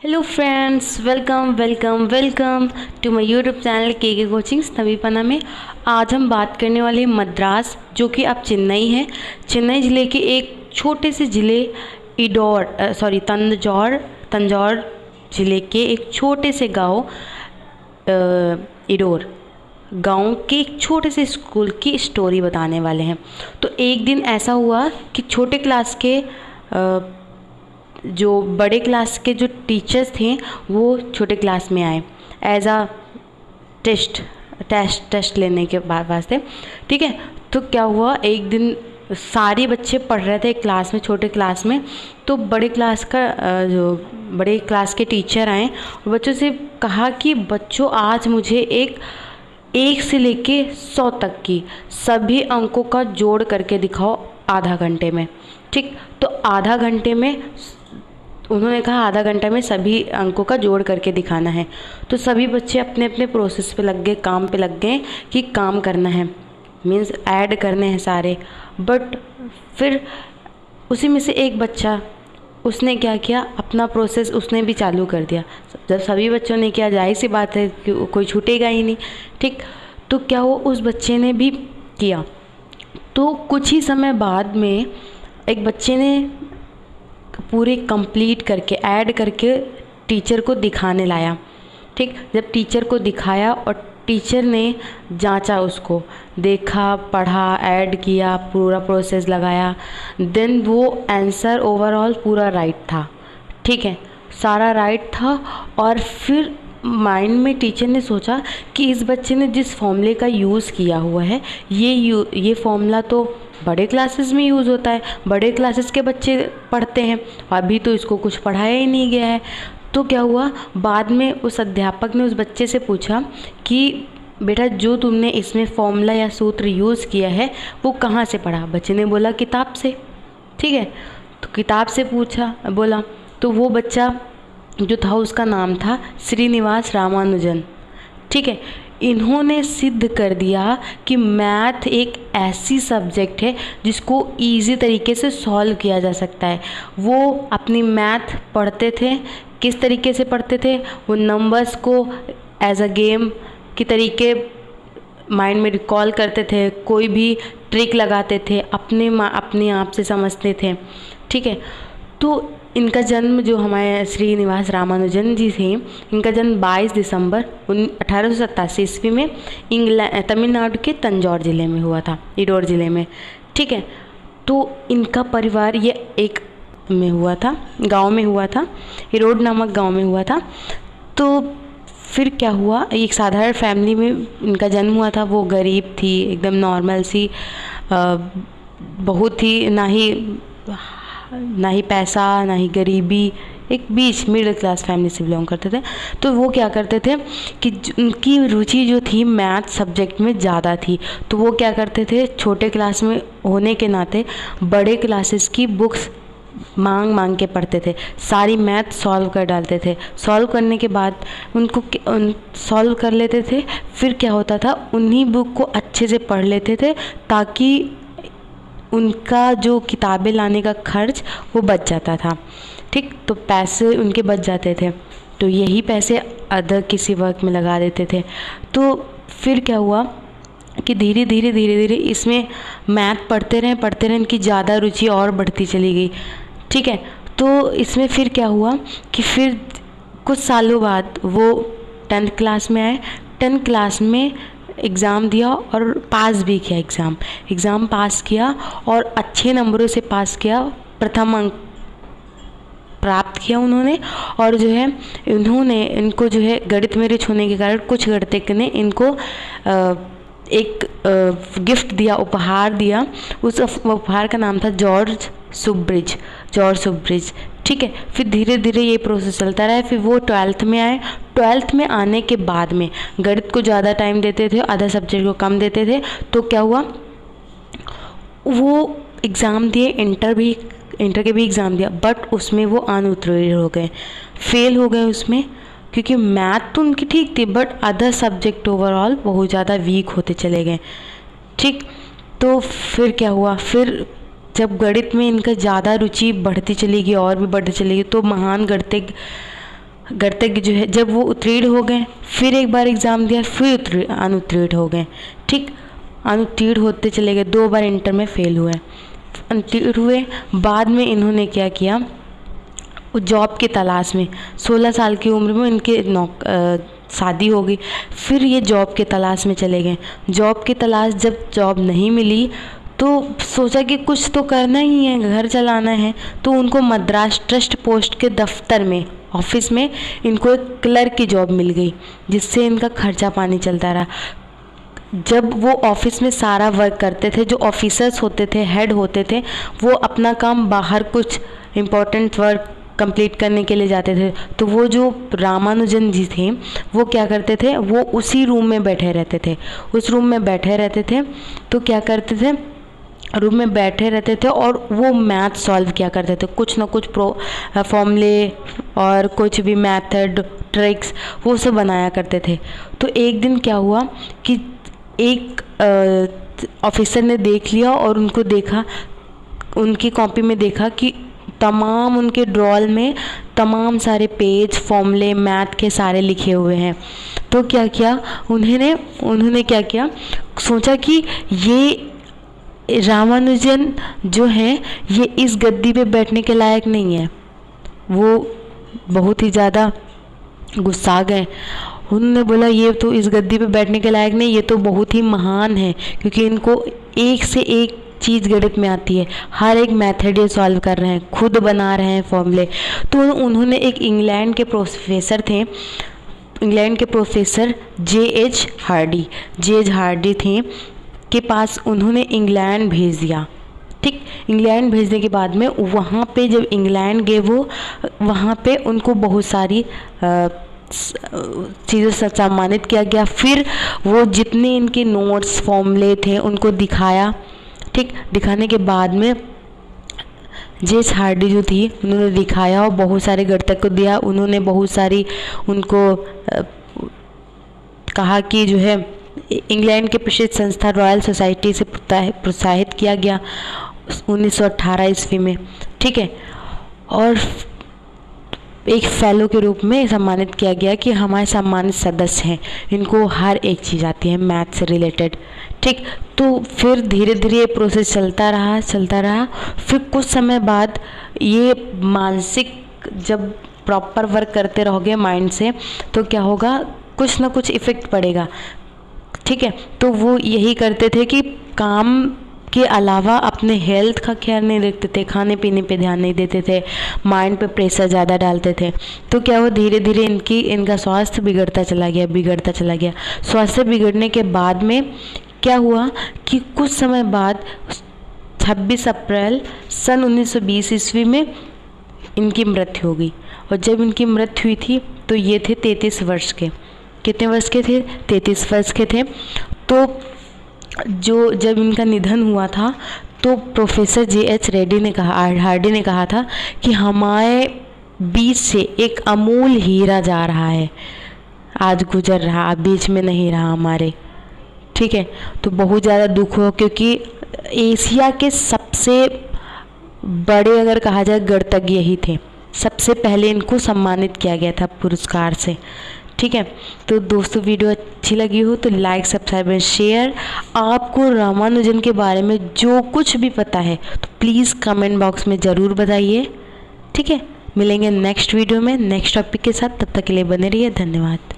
Hello friends, welcome welcome welcome to my YouTube channel के coachings नवीपना में। आज हम बात करने वाले हैं मद्रास, जो कि अब चेन्नई है। चेन्नई ज़िले के एक छोटे से ज़िले तंजौर ज़िले के एक छोटे से गांव इडोर गांव के एक छोटे से स्कूल की स्टोरी बताने वाले हैं। तो एक दिन ऐसा हुआ कि छोटे क्लास के जो बड़े क्लास के जो टीचर्स थे वो छोटे क्लास में आए एज अ टेस्ट लेने के वास्ते। ठीक है, तो क्या हुआ, एक दिन सारे बच्चे पढ़ रहे थे क्लास में, छोटे क्लास में। तो बड़े क्लास के टीचर आए और बच्चों से कहा कि बच्चों, आज मुझे एक से लेके 100 तक की सभी अंकों का जोड़ करके दिखाओ आधा घंटे में। ठीक, तो आधा घंटे में उन्होंने कहा आधा घंटा में सभी अंकों का जोड़ करके दिखाना है। तो सभी बच्चे अपने अपने प्रोसेस पे लग गए, काम पे लग गए कि काम करना है, मीन्स ऐड करने हैं सारे। बट फिर उसी में से एक बच्चा, उसने क्या किया, अपना प्रोसेस उसने भी चालू कर दिया। जब सभी बच्चों ने किया, जाहिर सी बात है कि कोई छूटेगा ही नहीं। ठीक, तो क्या हुआ, उस बच्चे ने भी किया। तो कुछ ही समय बाद में एक बच्चे ने पूरे कंप्लीट करके ऐड करके टीचर को दिखाने लाया। ठीक, जब टीचर को दिखाया और टीचर ने जांचा, उसको देखा, पढ़ा, ऐड किया, पूरा प्रोसेस लगाया, देन वो आंसर ओवरऑल पूरा राइट था। ठीक है, सारा राइट था। और फिर माइंड में टीचर ने सोचा कि इस बच्चे ने जिस फॉर्मूले का यूज़ किया हुआ है, ये फॉर्मूला तो बड़े क्लासेस में यूज़ होता है, बड़े क्लासेस के बच्चे पढ़ते हैं, अभी तो इसको कुछ पढ़ाया ही नहीं गया है। तो क्या हुआ, बाद में उस अध्यापक ने उस बच्चे से पूछा कि बेटा, जो तुमने इसमें फॉर्मूला या सूत्र यूज़ किया है वो कहाँ से पढ़ा? बच्चे ने बोला किताब से। ठीक है, तो किताब से बोला तो वो बच्चा जो था उसका नाम था श्रीनिवास रामानुजन। ठीक है, इन्होंने सिद्ध कर दिया कि मैथ एक ऐसी सब्जेक्ट है जिसको इजी तरीके से सॉल्व किया जा सकता है। वो अपनी मैथ पढ़ते थे, किस तरीके से पढ़ते थे, वो नंबर्स को एज अ गेम की तरीके माइंड में रिकॉल करते थे, कोई भी ट्रिक लगाते थे, अपने आप से समझते थे। ठीक है, तो इनका जन्म, जो हमारे श्रीनिवास रामानुजन जी थे, इनका जन्म 22 दिसंबर 1887 ईस्वी में तमिलनाडु के तंजौर ज़िले में हुआ था, इडोर ज़िले में। ठीक है, तो इनका परिवार ये एक में हुआ था, गांव में हुआ था, इडोर नामक गांव में हुआ था। तो फिर क्या हुआ, एक साधारण फैमिली में इनका जन्म हुआ था। वो गरीब थी, एकदम नॉर्मल सी, बहुत ही ना ही पैसा ना ही गरीबी, एक बीच मिडिल क्लास फैमिली से बिलोंग करते थे। तो वो क्या करते थे कि उनकी रुचि जो थी मैथ सब्जेक्ट में ज़्यादा थी। तो वो क्या करते थे, छोटे क्लास में होने के नाते बड़े क्लासेस की बुक्स मांग के पढ़ते थे, सारी मैथ सॉल्व कर डालते थे। सॉल्व करने के बाद सॉल्व कर लेते थे। फिर क्या होता था, उन्हीं बुक को अच्छे से पढ़ लेते थे ताकि उनका जो किताबें लाने का खर्च वो बच जाता था। ठीक, तो पैसे उनके बच जाते थे, तो यही पैसे अदर किसी वर्क में लगा देते थे। तो फिर क्या हुआ कि धीरे धीरे इसमें मैथ पढ़ते रहे, इनकी ज़्यादा रुचि और बढ़ती चली गई। ठीक है, तो इसमें फिर क्या हुआ कि फिर कुछ सालों बाद वो 10th क्लास में आए। 10th क्लास में एग्ज़ाम दिया और पास भी किया, एग्ज़ाम पास किया और अच्छे नंबरों से पास किया, प्रथम अंक प्राप्त किया उन्होंने। और जो है इनको जो है गणित में रुचि होने के कारण कुछ गणितज्ञ ने इनको एक गिफ्ट दिया, उपहार दिया। उस उपहार का नाम था जॉर्ज सुब्रिज। ठीक है, फिर धीरे धीरे ये प्रोसेस चलता रहा। फिर वो 12th में आए। 12th में आने के बाद में गणित को ज़्यादा टाइम देते थे, अदर सब्जेक्ट को कम देते थे। तो क्या हुआ, वो एग्ज़ाम दिए, इंटर के भी एग्ज़ाम दिया, बट उसमें वो अनुत्तीर्ण हो गए, फेल हो गए उसमें, क्योंकि मैथ तो उनकी ठीक थी बट अदर सब्जेक्ट ओवरऑल बहुत ज़्यादा वीक होते चले गए। ठीक, तो फिर क्या हुआ, फिर जब गणित में इनका ज़्यादा रुचि बढ़ती चली गई और भी बढ़ती चली गई, तो महान गणितज्ञ गणितज्ञ जो है जब वो उत्तीर्ण हो गए, फिर एक बार एग्ज़ाम दिया, फिर अनुत्तीर्ण हो गए। ठीक, अनुत्तीर्ण होते चले गए, 2 बार इंटर में फेल हुए, अनुत्तीर्ण हुए। बाद में इन्होंने क्या किया, वो जॉब की तलाश में 16 साल की उम्र में इनके शादी हो गई। फिर ये जॉब के तलाश में चले गए। जॉब की तलाश, जब जॉब नहीं मिली तो सोचा कि कुछ तो करना ही है, घर चलाना है। तो उनको मद्रास ट्रस्ट पोस्ट के दफ्तर में, ऑफिस में इनको एक क्लर्क की जॉब मिल गई, जिससे इनका खर्चा पानी चलता रहा। जब वो ऑफिस में सारा वर्क करते थे, जो ऑफिसर्स होते थे, हेड होते थे, वो अपना काम बाहर कुछ इम्पोर्टेंट वर्क कंप्लीट करने के लिए जाते थे। तो वो जो रामानुजन जी थे, वो क्या करते थे, वो उसी रूम में बैठे रहते थे। उस रूम में बैठे रहते थे तो क्या करते थे, रूम में बैठे रहते थे और वो मैथ सॉल्व किया करते थे, कुछ ना कुछ फॉर्मूले और कुछ भी मेथड ट्रिक्स वो सब बनाया करते थे। तो एक दिन क्या हुआ कि एक ऑफिसर ने देख लिया और उनको देखा, उनकी कॉपी में देखा कि तमाम उनके ड्रॉल में तमाम सारे पेज फॉर्मूले मैथ के सारे लिखे हुए हैं। तो क्या किया उन्होंने क्या किया, सोचा कि ये रामानुजन जो हैं ये इस गद्दी पे बैठने के लायक नहीं है। वो बहुत ही ज़्यादा गुस्सा गए। उन्होंने बोला ये तो इस गद्दी पे बैठने के लायक नहीं, ये तो बहुत ही महान है, क्योंकि इनको एक से एक चीज़ गणित में आती है, हर एक मेथड ये सॉल्व कर रहे हैं, खुद बना रहे हैं फॉर्मूले। तो उन्होंने एक इंग्लैंड के प्रोफेसर थे, इंग्लैंड के प्रोफेसर जे.एच. हार्डी थे के पास उन्होंने इंग्लैंड भेज दिया। ठीक, इंग्लैंड भेजने के बाद में वहाँ पे जब इंग्लैंड गए, वो वहाँ पे उनको बहुत सारी चीज़ों से सम्मानित किया गया। फिर वो जितने इनके नोट्स फॉर्मूले थे उनको दिखाया। ठीक, दिखाने के बाद में जे.एच. हार्डी जो थी उन्होंने दिखाया और बहुत सारे गणितज्ञ को दिया। उन्होंने बहुत सारी उनको कहा कि जो है इंग्लैंड के प्रसिद्ध संस्था रॉयल सोसाइटी से प्रोत्साहित किया गया 1918 ईस्वी में। ठीक है, और एक फेलो के रूप में सम्मानित किया गया कि हमारे सम्मानित सदस्य हैं, इनको हर एक चीज़ आती है मैथ से रिलेटेड। ठीक, तो फिर धीरे धीरे ये प्रोसेस चलता रहा। फिर कुछ समय बाद ये मानसिक, जब प्रॉपर वर्क करते रहोगे माइंड से, तो क्या होगा, कुछ ना कुछ इफ़ेक्ट पड़ेगा। ठीक है, तो वो यही करते थे कि काम के अलावा अपने हेल्थ का ख्याल नहीं रखते थे, खाने पीने पे ध्यान नहीं देते थे, माइंड पे प्रेशर ज़्यादा डालते थे। तो क्या हुआ, धीरे धीरे इनका स्वास्थ्य बिगड़ता चला गया। स्वास्थ्य बिगड़ने के बाद में क्या हुआ कि कुछ समय बाद 26 अप्रैल सन 1920 ईस्वी में इनकी मृत्यु हो गई। और जब इनकी मृत्यु हुई थी तो ये थे 33 वर्ष के। कितने वर्ष के थे? 33 वर्ष के थे। तो जब इनका निधन हुआ था तो प्रोफेसर जे.एच. हार्डी ने कहा था कि हमारे बीच से एक अमूल हीरा जा रहा है, आज गुजर रहा, अब बीच में नहीं रहा हमारे। ठीक है, तो बहुत ज़्यादा दुख हो, क्योंकि एशिया के सबसे बड़े अगर कहा जाए गणितज्ञ यही थे, सबसे पहले इनको सम्मानित किया गया था पुरस्कार से। ठीक है, तो दोस्तों वीडियो अच्छी लगी हो तो लाइक सब्सक्राइब एंड शेयर। आपको रामानुजन के बारे में जो कुछ भी पता है तो प्लीज़ कमेंट बॉक्स में ज़रूर बताइए। ठीक है, मिलेंगे नेक्स्ट वीडियो में नेक्स्ट टॉपिक के साथ, तब तक के लिए बने रहिए। धन्यवाद।